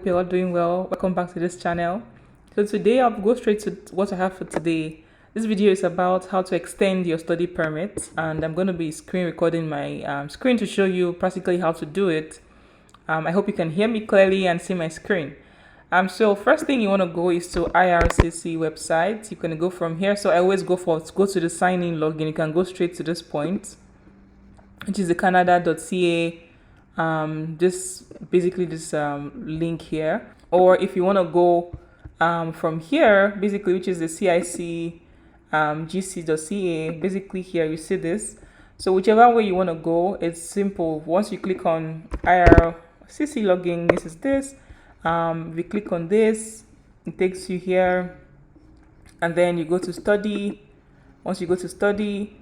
hope you're all doing well. Welcome back to this channel. So today I'll go straight to what I have for today. This video is about how to extend your study permit, and I'm going to be screen recording my screen to show you practically how to do it. I hope you can hear me clearly and see my screen. So first thing you want to go is to IRCC website. You can go from here. So I always go to the sign in login. You can go straight to this point, which is the canada.ca. This link here, or if you want to go from here, basically, which is the CIC gc.ca. Basically here you see this. So whichever way you want to go, it's simple. Once you click on IRCC login, this is this. If you click on this, it takes you here, and then you go to study. Once you go to study,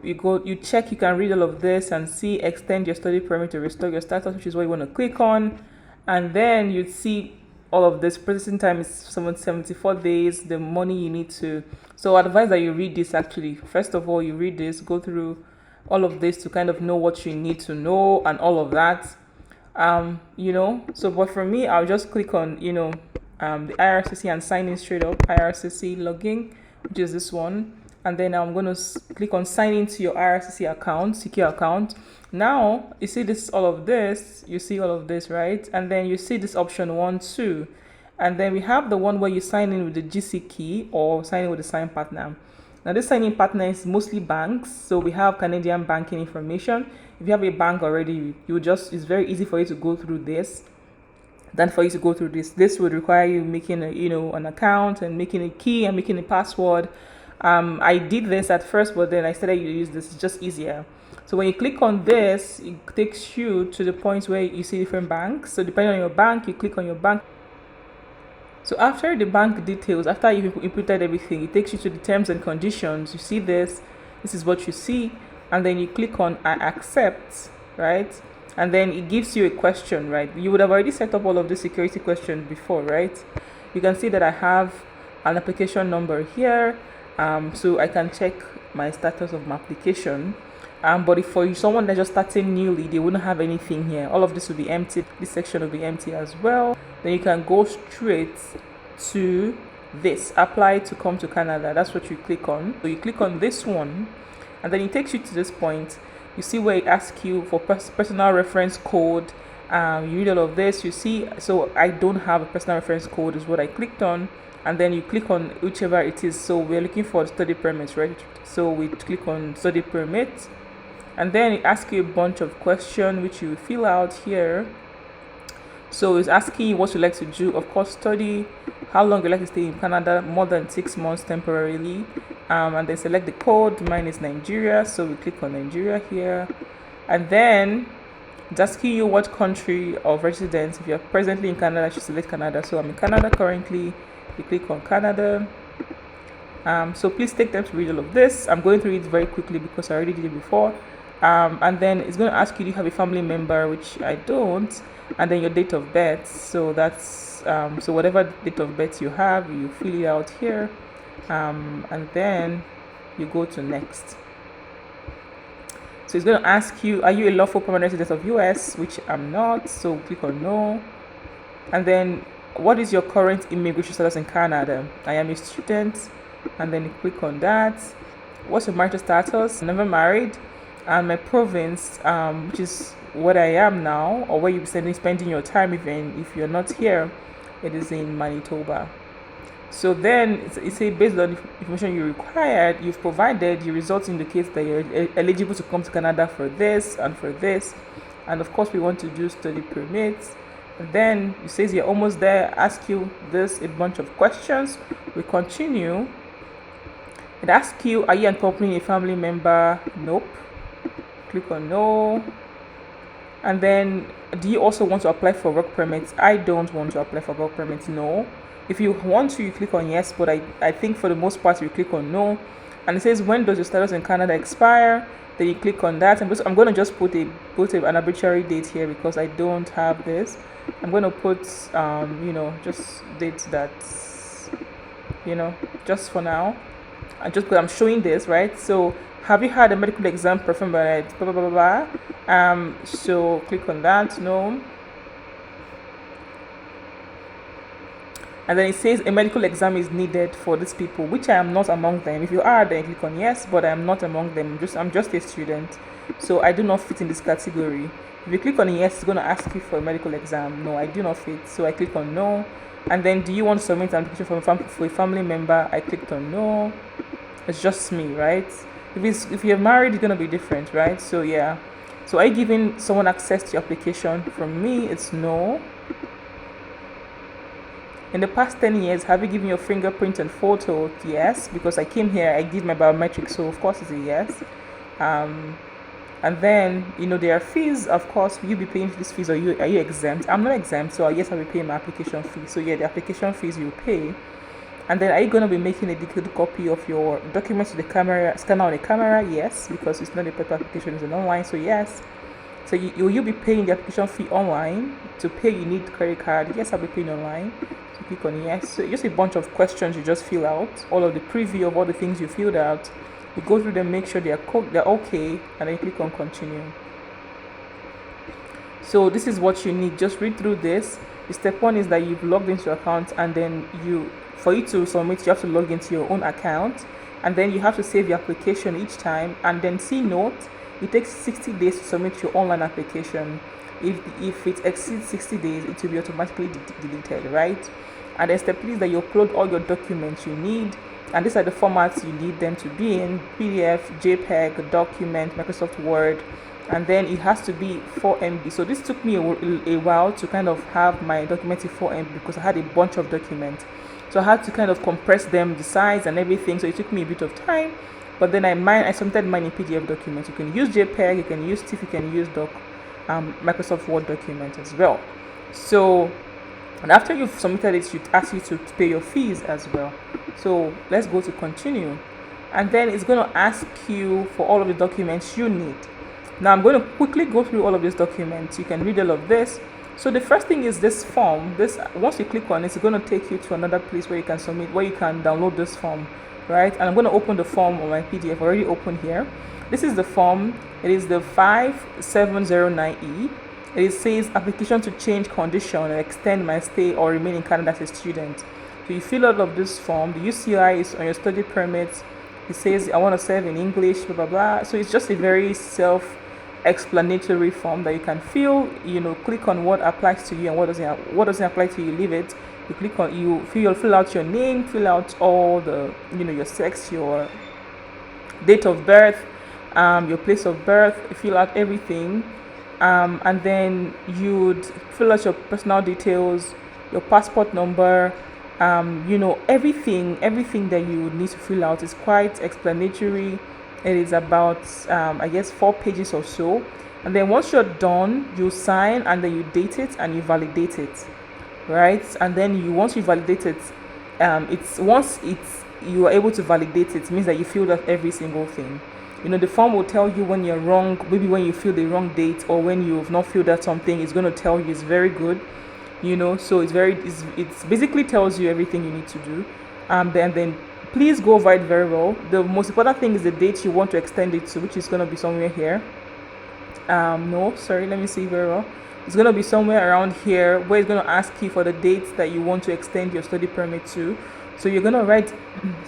you check, you can read all of this and see extend your study permit to restore your status, which is what you want to click on. And then you'd see all of this. Processing time is 74 days, the money you need to. So I advise that you read this actually. First of all, you read this, go through all of this to kind of know what you need to know and all of that. So but for me, I'll just click on, the IRCC and sign in straight up, IRCC login, which is this one. And then I'm going to click on sign into your IRCC account, secure account. Now, you see this, all of this, right? And then you see this option 1, 2. And then we have the one where you sign in with the GC key or sign in with the sign partner. Now, this sign-in partner is mostly banks. So we have Canadian banking information. If you have a bank already, it's very easy for you to go through this than for you to go through this. This would require you making an account and making a key and making a password. I did this at first, but then I started to use this. It's just easier. So when you click on this, it takes you to the point where you see different banks. So depending on your bank, you click on your bank. So after the bank details, after you've inputted everything, it takes you to the terms and conditions. You see this is what you see. And then you click on I accept, right? And then it gives you a question, right? You would have already set up all of the security questions before, right? You can see that I have an application number here. So I can check my status of my application. But if for someone that's just starting newly, they wouldn't have anything here. All of this will be empty. This section will be empty as well. Then you can go straight to this, apply to come to Canada. That's what you click on. So you click on this one, and then it takes you to this point. You see where it asks you for personal reference code. You read all of this. You see, so I don't have a personal reference code is what I clicked on. And then you click on whichever it is. So we're looking for study permits, right? So we click on study permit, and then it asks you a bunch of questions which you fill out here. So it's asking you what you like to do, of course, study, how long you like to stay in Canada, more than 6 months temporarily, and then select the code. Mine is Nigeria, so we click on Nigeria here, and then it's asking you what country of residence. If you're presently in Canada, you should select Canada. So I'm in Canada currently. You click on Canada. So please take time to read all of this. I'm going through it very quickly because I already did it before. And then it's going to ask you, do you have a family member, which I don't, and then your date of birth. So that's so whatever date of birth you have, you fill it out here, and then you go to next. So it's going to ask you, are you a lawful permanent resident of US, which I'm not. So click on no, and then what is your current immigration status in Canada? I am a student, and then you click on that. What's your marital status? Never married. And my province, which is what I am now, or where you'll be spending your time even if you're not here, it is in Manitoba. So then it's based on the information you required, you've provided, your results indicate that you're eligible to come to Canada for this and for this. And of course, we want to do study permits. And then it says you're almost there, ask you a bunch of questions. We continue. It asks you, are you accompanying a family member? Nope. Click on no. And then, do you also want to apply for work permits? I don't want to apply for work permits. No. If you want to, you click on yes, but I think for the most part you click on no. And it says, when does your status in Canada expire? Then you click on that. And I'm going to just put an arbitrary date here because I don't have this. I'm going to put just dates that just for now. And just because I'm showing this, right? So have you had a medical exam performed by blah, blah, blah, blah, blah. So click on that. No. And then it says a medical exam is needed for these people, which I am not among them. If you are, then click on yes, but I am not among them. I'm just a student, so I do not fit in this category. If you click on yes, it's going to ask you for a medical exam. No, I do not fit, so I click on no. And then, do you want to submit an application for a family member? I clicked on no. It's just me, right? If you're married, it's gonna be different, right? So yeah. So are you giving someone access to your application? From me, it's no. In the past 10 years, have you given your fingerprint and photo? Yes, because I came here, I did my biometrics, so of course it's a yes. And then, there are fees. Of course, will you be paying these fees, or are you exempt? I'm not exempt, so yes, I'll be paying my application fee. So yeah, the application fees you pay. And then, are you going to be making a digital copy of your documents to the camera, scan out the camera? Yes, because it's not a paper application, it's an online, so yes. So will you be paying the application fee online? To pay, you need credit card. Yes, I'll be paying online. So click on yes. So just a bunch of questions you just fill out, all of the preview of all the things you filled out. You go through them, make sure they're okay, and then click on continue. So this is what you need. Just read through this. The step one is that you've logged into your account, and then for you to submit, you have to log into your own account, and then you have to save your application each time. And then see note, it takes 60 days to submit your online application. If it exceeds 60 days, it will be automatically deleted, right? And then step 3 is that you upload all your documents you need, and these are the formats you need them to be in: PDF, JPEG, document, Microsoft Word, and then it has to be 4 MB. So this took me a while to kind of have my document in 4 MB because I had a bunch of documents. So I had to kind of compress them, the size and everything. So it took me a bit of time. But then I submitted mine in PDF documents. You can use JPEG, you can use TIFF, you can use Microsoft Word document as well. So, and after you've submitted it, it should ask you to pay your fees as well. So let's go to continue. And then it's going to ask you for all of the documents you need. Now I'm going to quickly go through all of these documents. You can read all of this. So the first thing is this form. Once you click on it, it's going to take you to another place where you can submit, where you can download this form, right? And I'm going to open the form on my PDF. Already open here. This is the form. It is the 5709E. It says application to change condition and extend my stay or remain in Canada as a student. So you fill out of this form. The UCI is on your study permit. It says I want to serve in English, blah blah blah. So it's just a very self-explanatory form that you can fill. Click on what applies to you and what doesn't apply to you. Leave it. You click on fill out your name, fill out all the your sex, your date of birth, your place of birth. Fill out everything. And then you'd fill out your personal details, your passport number, everything that you would need to fill out. Is quite explanatory. It is about 4 pages or so. And then once you're done, you sign, and then you date it and you validate it, right? And then once you validate it, you are able to validate it, means that you filled out every single thing. The form will tell you when you're wrong, maybe when you fill the wrong date, or when you've not filled out something. It's going to tell you. It's very good, so it's basically tells you everything you need to do. Then please go over it very well. The most important thing is the date you want to extend it to, which is going to be somewhere here. Let me see very well. It's going to be somewhere around here, where it's going to ask you for the dates that you want to extend your study permit to. So you're going to write,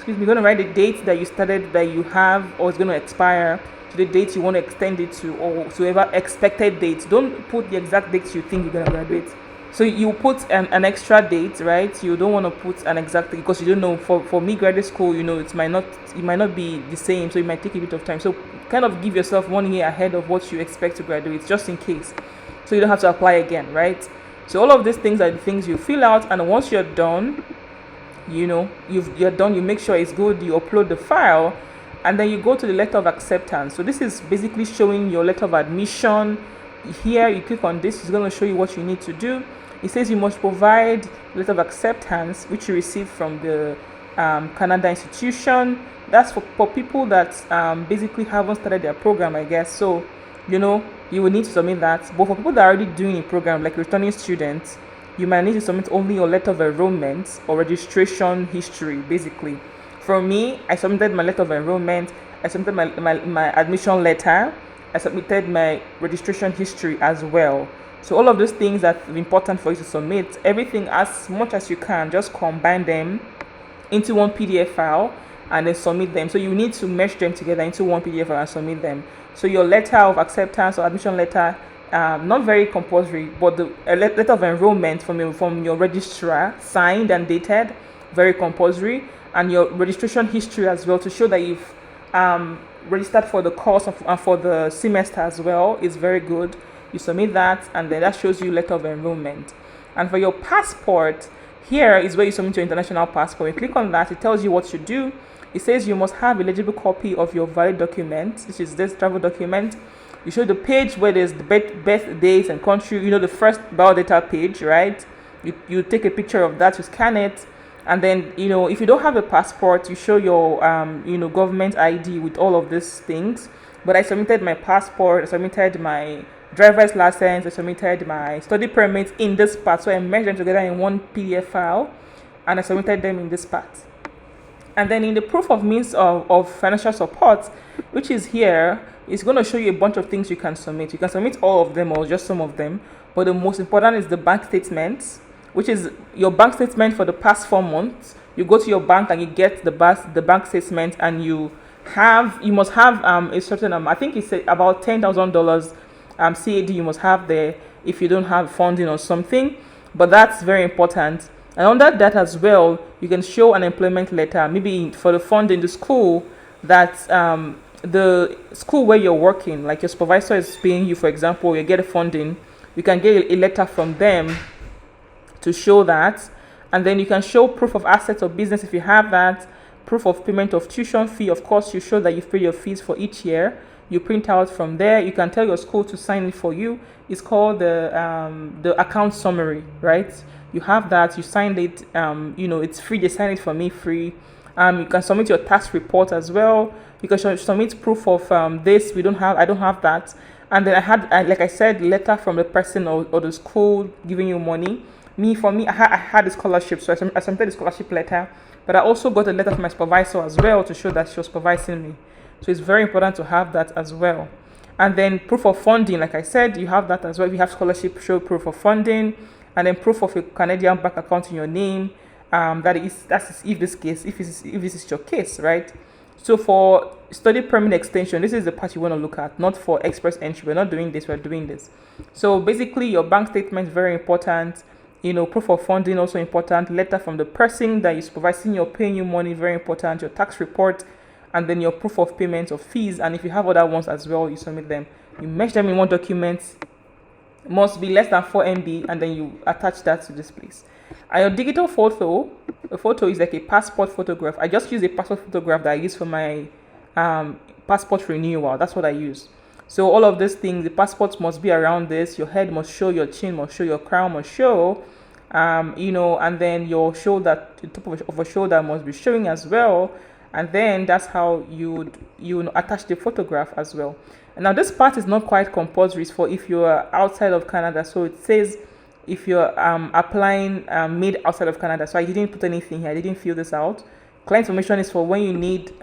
the date that you started, that you have, or it's going to expire, to the date you want to extend it to, or whatever expected date. Don't put the exact dates you think you're going to graduate. So you put an extra date, right? You don't want to put an exact date, because you don't know. For me, graduate school, it might not be the same, so it might take a bit of time. So kind of give yourself 1 year ahead of what you expect to graduate, just in case, so you don't have to apply again, right? So all of these things are the things you fill out, and once you're done, you're done, you make sure it's good, you upload the file, and then you go to the letter of acceptance. So this is basically showing your letter of admission. Here you click on this, it's going to show you what you need to do. It says you must provide letter of acceptance which you received from the Canada institution. That's for people that basically haven't started their program, I guess. So you will need to submit that. But for people that are already doing a program, like returning students, you might need to submit only your letter of enrollment or registration history, basically. For me, I submitted my letter of enrollment, I submitted my admission letter, I submitted my registration history as well. So all of those things that are important for you to submit, everything as much as you can, just combine them into one PDF file and then submit them. So you need to mesh them together into one PDF file and submit them. So your letter of acceptance or admission letter, not very compulsory, but the letter of enrollment from your registrar, signed and dated, very compulsory, and your registration history as well, to show that you've registered for the course and for the semester as well, is very good. You submit that, and then that shows you letter of enrollment. And for your passport, here is where you submit your international passport. You click on that, it tells you what to do. It says you must have a legible copy of your valid document, which is this travel document. You show the page where there's the birth dates and country, the first biodata page, right? You take a picture of that, you scan it, and then, if you don't have a passport, you show your, government ID with all of these things. But I submitted my passport, I submitted my driver's license, I submitted my study permit in this part. So I merged them together in one PDF file, and I submitted them in this part. And then in the proof of means of financial support, which is here, it's going to show you a bunch of things you can submit. You can submit all of them or just some of them. But the most important is the bank statement, which is your bank statement for the past 4 months. You go to your bank and you get the bank statement, and you must have a certain amount. I think it's about $10,000 CAD you must have there if you don't have funding or something. But that's very important. And under that as well, you can show an employment letter, maybe for the funding, the school that the school where you're working, like your supervisor is paying you, for example, you get a funding, you can get a letter from them to show that. And then you can show proof of assets or business if you have that, proof of payment of tuition fee. Of course, you show that you've paid your fees for each year. You print out from there. You can tell your school to sign it for you. It's called the account summary, right? You have that. You signed it. It's free. They sign it for me free. You can submit your tax report as well. You can submit proof of this. I don't have that. And then like I said, letter from the person or the school giving you money. I had a scholarship, so I submitted a scholarship letter. But I also got a letter from my supervisor as well to show that she was supervising me. So it's very important to have that as well. And then proof of funding, like I said, you have that as well. If you have scholarship, show proof of funding, and then proof of a Canadian bank account in your name. That's if this is your case, right? So for study permit extension, this is the part you want to look at, not for express entry. We're not doing this, we're doing this. So basically, your bank statement is very important. Proof of funding also important. Letter from the person that is supervising you, paying you money, very important. Your tax report, and then your proof of payment of fees. And if you have other ones as well, you submit them. You mesh them in one document. Must be less than 4 MB, and then you attach that to this place. And your digital photo, a photo is like a passport photograph. I just use a passport photograph that I use for my passport renewal. That's what I use. So all of these things, the passport must be around this. Your head must show, your chin must show, your crown must show, and then your shoulder, the top of a shoulder must be showing as well. And then that's how you attach the photograph as well. And now this part is not quite compulsory. It's for if you're outside of Canada. So it says if you're applying made outside of Canada. So I didn't put anything here. I didn't fill this out. Client information is for when you need,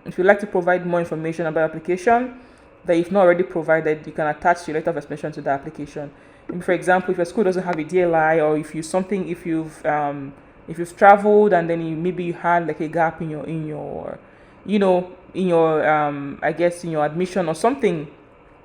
if you'd like to provide more information about application that if not already provided, you can attach your letter of explanation to the application. And for example, if your school doesn't have a DLI, or if you've traveled and then you had like a gap in your I guess in your admission or something,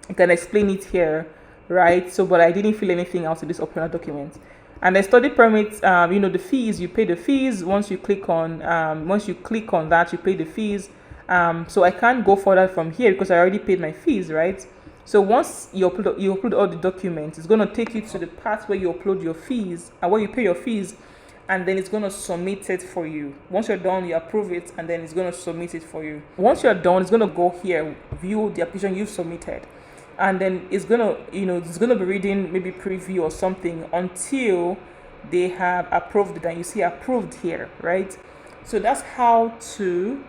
you can explain it here, right? So, but I didn't fill anything out in this optional document. And the study permits, the fees, you pay the fees once you click on that, you pay the fees. So I can't go further from here because I already paid my fees, right? So once you upload all the documents, it's going to take you to the part where you upload your fees and where you pay your fees, and then it's going to submit it for you. Once you're done, you approve it, and then it's going to submit it for you. Once you're done, it's going to go here, view the application you've submitted, and then it's going to be reading maybe preview or something until they have approved it, and you see approved here, right? So that's how to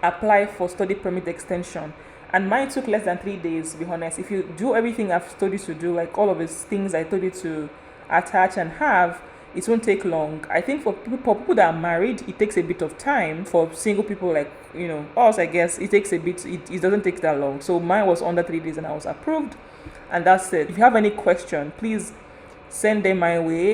apply for study permit extension. And mine took less than 3 days, to be honest. If you do everything I've told you to do, like all of these things I told you to attach and have, it won't take long. I think for people that are married, it takes a bit of time. For single people, like us, I guess it takes a bit. It doesn't take that long. So mine was under 3 days, and I was approved, and that's it. If you have any question, please send them my way.